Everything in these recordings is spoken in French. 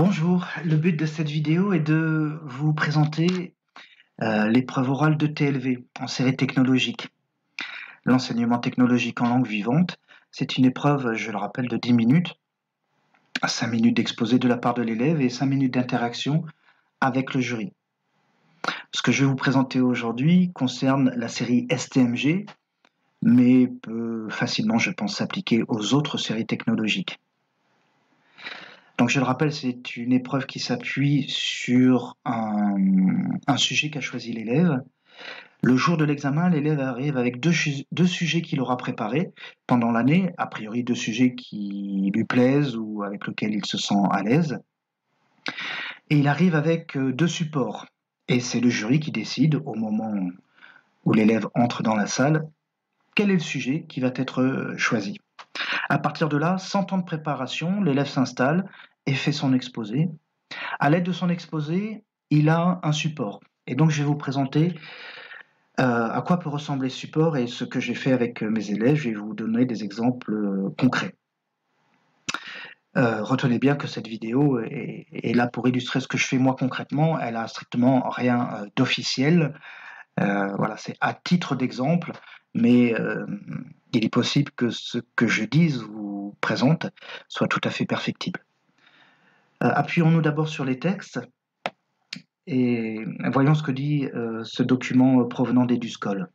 Bonjour, le but de cette vidéo est de vous présenter l'épreuve orale de TLV en série technologique. L'enseignement technologique en langue vivante, c'est une épreuve, je le rappelle, de 10 minutes, 5 minutes d'exposé de la part de l'élève et 5 minutes d'interaction avec le jury. Ce que je vais vous présenter aujourd'hui concerne la série STMG, mais peut facilement, je pense, s'appliquer aux autres séries technologiques. Donc je le rappelle, c'est une épreuve qui s'appuie sur un sujet qu'a choisi l'élève. Le jour de l'examen, l'élève arrive avec deux sujets qu'il aura préparés pendant l'année, a priori 2 sujets qui lui plaisent ou avec lesquels il se sent à l'aise. Et il arrive avec 2 supports. Et c'est le jury qui décide, au moment où l'élève entre dans la salle, quel est le sujet qui va être choisi. À partir de là, sans temps de préparation, l'élève s'installe et fait son exposé. À l'aide de son exposé, il a un support. Et donc, je vais vous présenter à quoi peut ressembler ce support et ce que j'ai fait avec mes élèves. Je vais vous donner des exemples concrets. Retenez bien que cette vidéo est là pour illustrer ce que je fais moi concrètement. Elle a strictement rien d'officiel. Voilà, c'est à titre d'exemple, mais il est possible que ce que je dise ou présente soit tout à fait perfectible. Appuyons-nous d'abord sur les textes et voyons ce que dit ce document provenant d'EduSchool.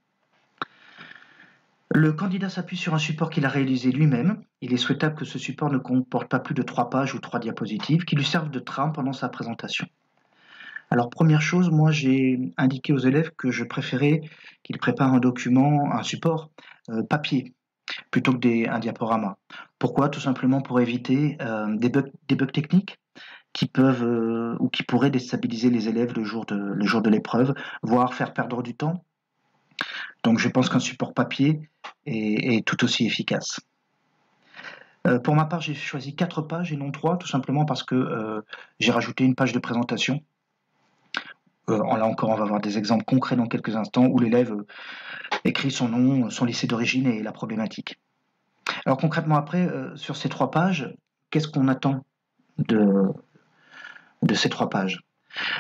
Le candidat s'appuie sur un support qu'il a réalisé lui-même. Il est souhaitable que ce support ne comporte pas plus de 3 pages ou 3 diapositives qui lui servent de trame pendant sa présentation. Alors première chose, moi j'ai indiqué aux élèves que je préférais qu'ils préparent un document, un support papier plutôt que un diaporama. Pourquoi? Tout simplement pour éviter des bugs techniques qui peuvent ou qui pourraient déstabiliser les élèves le jour de l'épreuve, voire faire perdre du temps. Donc je pense qu'un support papier est tout aussi efficace. Pour ma part, j'ai choisi 4 pages et non 3, tout simplement parce que j'ai rajouté une page de présentation. Là encore, on va voir des exemples concrets dans quelques instants où l'élève écrit son nom, son lycée d'origine et la problématique. Alors concrètement après, sur ces 3 pages, qu'est-ce qu'on attend de ces 3 pages?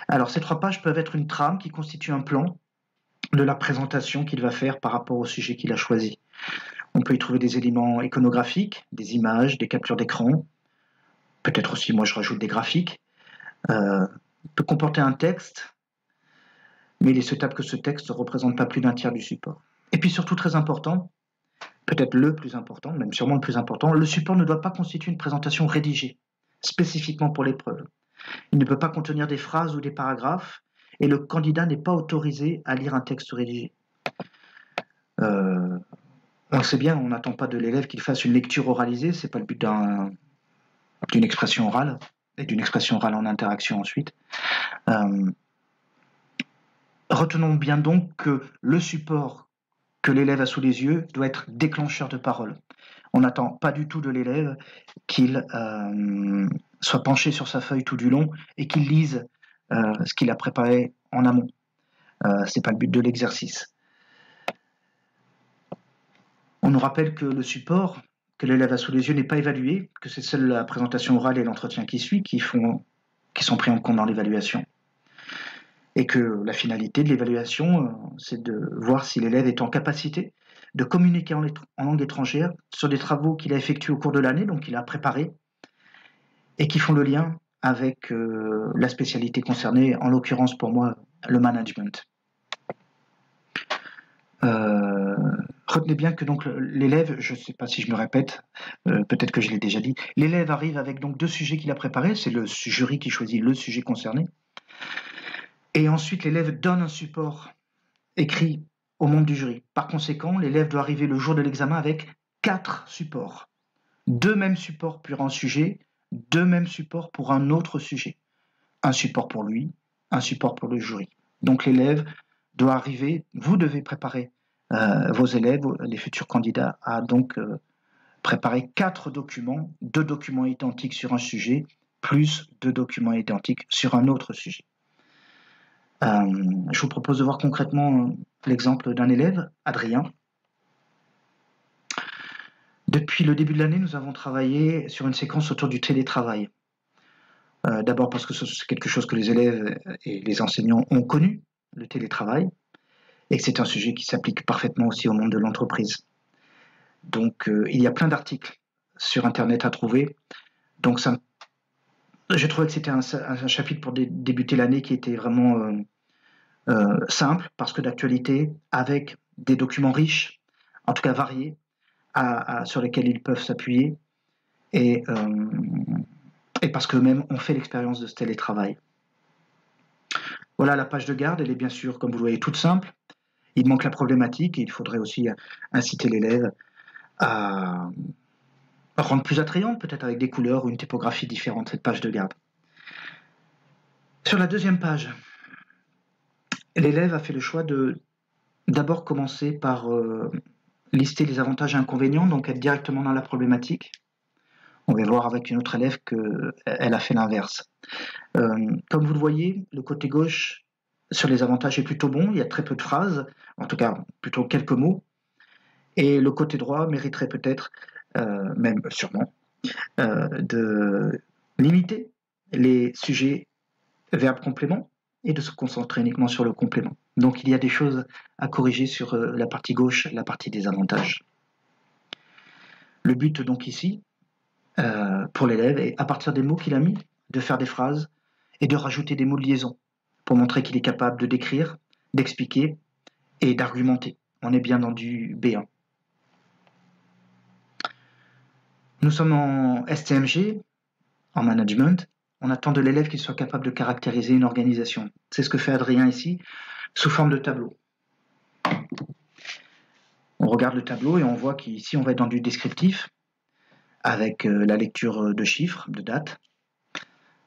Alors ces 3 pages peuvent être une trame qui constitue un plan de la présentation qu'il va faire par rapport au sujet qu'il a choisi. On peut y trouver des éléments iconographiques, des images, des captures d'écran, peut-être aussi, moi je rajoute des graphiques, peut comporter un texte, mais il est souhaitable que ce texte ne représente pas plus d'un tiers du support. Et puis surtout très important, peut-être le plus important, même sûrement le plus important, le support ne doit pas constituer une présentation rédigée, spécifiquement pour l'épreuve. Il ne peut pas contenir des phrases ou des paragraphes, et le candidat n'est pas autorisé à lire un texte rédigé. On le sait bien, on n'attend pas de l'élève qu'il fasse une lecture oralisée, c'est pas le but d'une expression orale, et d'une expression orale en interaction ensuite. Retenons bien donc que le support que l'élève a sous les yeux doit être déclencheur de parole. On n'attend pas du tout de l'élève qu'il soit penché sur sa feuille tout du long et qu'il lise ce qu'il a préparé en amont. C'est pas le but de l'exercice. On nous rappelle que le support que l'élève a sous les yeux n'est pas évalué, que c'est seule la présentation orale et l'entretien qui suit qui sont pris en compte dans l'évaluation. Et que la finalité de l'évaluation, c'est de voir si l'élève est en capacité de communiquer en langue étrangère sur des travaux qu'il a effectués au cours de l'année, donc qu'il a préparés, et qui font le lien avec la spécialité concernée, en l'occurrence pour moi, le management. Retenez bien que donc l'élève, je ne sais pas si je me répète, peut-être que je l'ai déjà dit, l'élève arrive avec donc 2 sujets qu'il a préparés, c'est le jury qui choisit le sujet concerné, et ensuite l'élève donne un support écrit aux membres du jury. Par conséquent, l'élève doit arriver le jour de l'examen avec 4 supports. 2 mêmes supports pour un sujet, 2 mêmes supports pour un autre sujet. Un support pour lui, un support pour le jury. Donc l'élève doit arriver, vous devez préparer vos élèves, les futurs candidats, à donc préparer 4 documents, 2 documents identiques sur un sujet, plus 2 documents identiques sur un autre sujet. Je vous propose de voir concrètement l'exemple d'un élève, Adrien. Depuis le début de l'année, nous avons travaillé sur une séquence autour du télétravail. D'abord parce que c'est quelque chose que les élèves et les enseignants ont connu, le télétravail, et que c'est un sujet qui s'applique parfaitement aussi au monde de l'entreprise. Donc, il y a plein d'articles sur Internet à trouver. Donc, j'ai trouvé que c'était un chapitre pour débuter l'année qui était vraiment simple, parce que d'actualité, avec des documents riches, en tout cas variés, sur lesquels ils peuvent s'appuyer, et parce qu'eux-mêmes ont fait l'expérience de ce télétravail. Voilà, la page de garde, elle est bien sûr, comme vous le voyez, toute simple. Il manque la problématique et il faudrait aussi inciter l'élève à rendre plus attrayante, peut-être avec des couleurs ou une typographie différente, cette page de garde. Sur la deuxième page, l'élève a fait le choix de d'abord commencer par lister les avantages et inconvénients, donc être directement dans la problématique. On va voir avec une autre élève qu'elle a fait l'inverse. Comme vous le voyez, le côté gauche sur les avantages est plutôt bon, il y a très peu de phrases, en tout cas plutôt quelques mots, et le côté droit mériterait peut-être, même sûrement, de limiter les sujets verbes compléments et de se concentrer uniquement sur le complément. Donc il y a des choses à corriger sur la partie gauche, la partie des avantages. Le but donc ici, pour l'élève, est à partir des mots qu'il a mis, de faire des phrases et de rajouter des mots de liaison pour montrer qu'il est capable de décrire, d'expliquer et d'argumenter. On est bien dans du B1. Nous sommes en STMG, en management. On attend de l'élève qu'il soit capable de caractériser une organisation. C'est ce que fait Adrien ici, sous forme de tableau. On regarde le tableau et on voit qu'ici on va être dans du descriptif, avec la lecture de chiffres, de dates.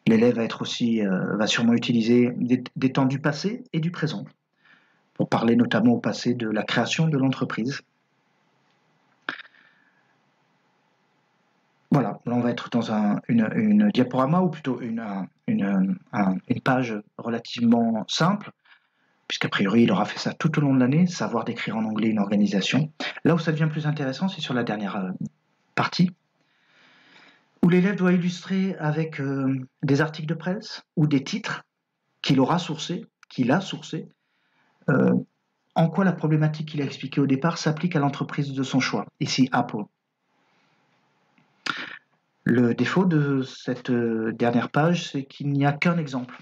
L'élève va sûrement utiliser des temps du passé et du présent, pour parler notamment au passé de la création de l'entreprise. Voilà, là on va être dans une diaporama, ou plutôt une page relativement simple, puisqu'a priori il aura fait ça tout au long de l'année, savoir décrire en anglais une organisation. Là où ça devient plus intéressant, c'est sur la dernière partie, où l'élève doit illustrer avec des articles de presse ou des titres qu'il a sourcés, en quoi la problématique qu'il a expliquée au départ s'applique à l'entreprise de son choix, ici Apple. Le défaut de cette dernière page, c'est qu'il n'y a qu'un exemple.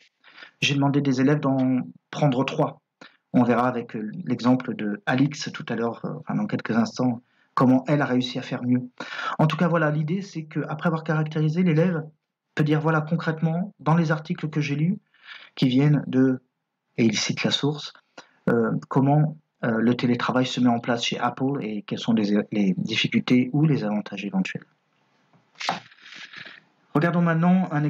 J'ai demandé des élèves d'en prendre 3. On verra avec l'exemple de Alix tout à l'heure, dans quelques instants, comment elle a réussi à faire mieux. En tout cas, voilà, l'idée, c'est qu'après avoir caractérisé, l'élève peut dire, voilà, concrètement, dans les articles que j'ai lus, qui viennent et il cite la source, comment le télétravail se met en place chez Apple et quelles sont les difficultés ou les avantages éventuels. Regardons maintenant un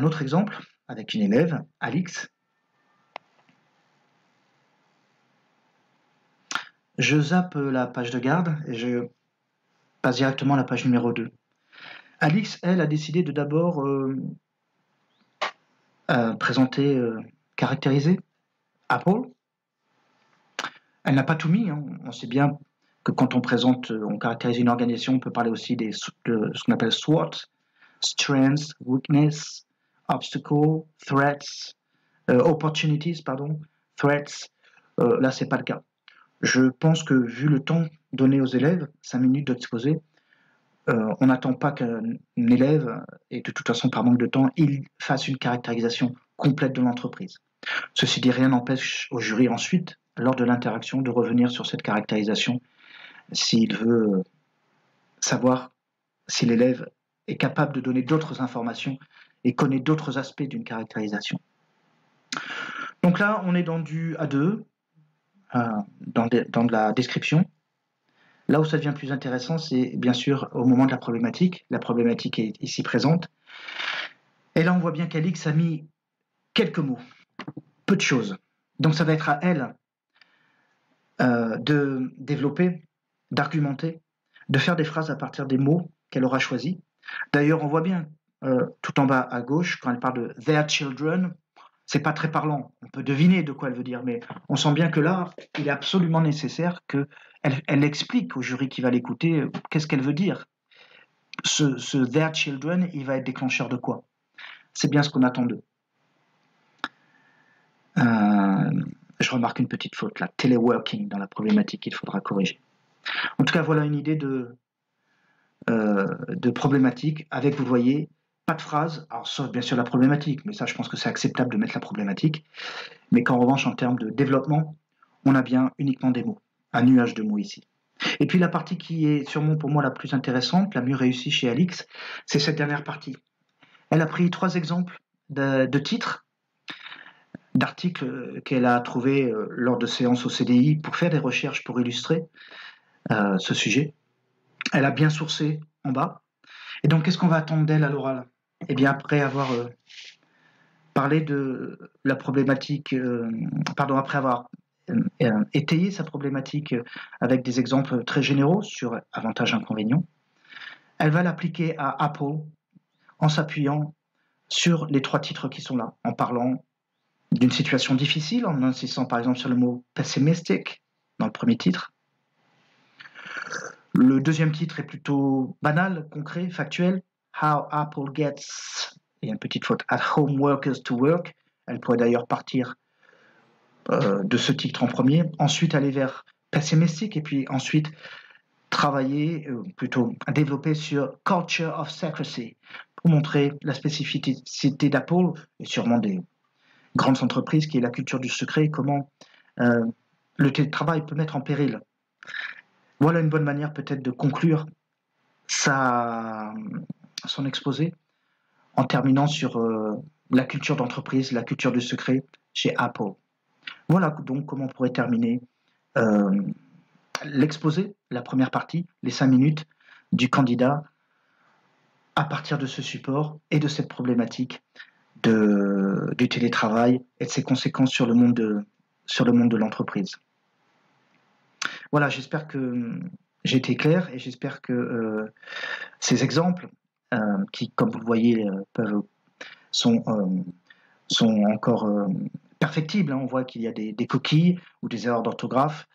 autre exemple avec une élève, Alix. Je zappe la page de garde et je passe directement à la page numéro 2. Alix, elle, a décidé de d'abord caractériser Apple. Elle n'a pas tout mis, hein. On sait bien que quand on caractérise une organisation, on peut parler aussi de ce qu'on appelle SWOT, Strengths, Weakness, Obstacles, Threats, Opportunities, Threats. Là, c'est pas le cas. Je pense que vu le temps donné aux élèves, 5 minutes d'exposé, on n'attend pas qu'un élève, et de toute façon par manque de temps, il fasse une caractérisation complète de l'entreprise. Ceci dit, rien n'empêche au jury ensuite, lors de l'interaction, de revenir sur cette caractérisation s'il veut savoir si l'élève est capable de donner d'autres informations et connaît d'autres aspects d'une caractérisation. Donc là, on est dans du A2, dans de la description. Là où ça devient plus intéressant, c'est bien sûr au moment de la problématique. La problématique est ici présente. Et là, on voit bien qu'Alix a mis quelques mots, peu de choses. Donc ça va être à elle de développer, d'argumenter, de faire des phrases à partir des mots qu'elle aura choisis. D'ailleurs, on voit bien tout en bas à gauche, quand elle parle de « their children », c'est pas très parlant. On peut deviner de quoi elle veut dire, mais on sent bien que là, il est absolument nécessaire qu'elle explique au jury qui va l'écouter qu'est-ce qu'elle veut dire. Ce « their children », il va être déclencheur de quoi? c'est bien ce qu'on attend d'eux. Je remarque une petite faute là, téléworking dans la problématique qu'il faudra corriger. En tout cas, voilà une idée de problématique avec, vous voyez, pas de phrase, alors sauf bien sûr la problématique, mais ça je pense que c'est acceptable de mettre la problématique, mais qu'en revanche en termes de développement, on a bien uniquement des mots, un nuage de mots ici. Et puis la partie qui est sûrement pour moi la plus intéressante, la mieux réussie chez Alix, c'est cette dernière partie. Elle a pris 3 exemples de titres, d'articles qu'elle a trouvés lors de séances au CDI pour faire des recherches pour illustrer ce sujet. Elle a bien sourcé en bas. Et donc, qu'est-ce qu'on va attendre d'elle à l'oral? Eh bien, après avoir parlé de la problématique, après avoir étayé sa problématique avec des exemples très généraux sur avantages-inconvénients, elle va l'appliquer à Apple en s'appuyant sur les 3 titres qui sont là, en parlant d'une situation difficile, en insistant par exemple sur le mot pessimistic dans le premier titre. Le deuxième titre est plutôt banal, concret, factuel. How Apple gets, il y a une petite faute, at home workers to work. Elle pourrait d'ailleurs partir de ce titre en premier, ensuite aller vers pessimistic et puis ensuite travailler, plutôt développer sur culture of secrecy pour montrer la spécificité d'Apple et sûrement des grandes entreprises qui est la culture du secret et comment le télétravail peut mettre en péril. Voilà une bonne manière peut-être de conclure son exposé en terminant sur la culture d'entreprise, la culture du secret chez Apple. Voilà donc comment on pourrait terminer l'exposé, la première partie, les 5 minutes du candidat à partir de ce support et de cette problématique du télétravail et de ses conséquences sur le monde de l'entreprise. Voilà, j'espère que j'ai été clair et j'espère que ces exemples, qui, comme vous le voyez, sont encore perfectibles. Hein. On voit qu'il y a des coquilles ou des erreurs d'orthographe,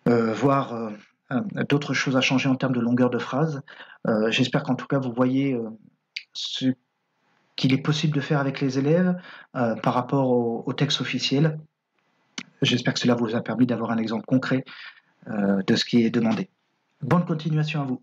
voire d'autres choses à changer en termes de longueur de phrase. J'espère qu'en tout cas, vous voyez ce qu'il est possible de faire avec les élèves par rapport au texte officiel. J'espère que cela vous a permis d'avoir un exemple concret de ce qui est demandé. Bonne continuation à vous.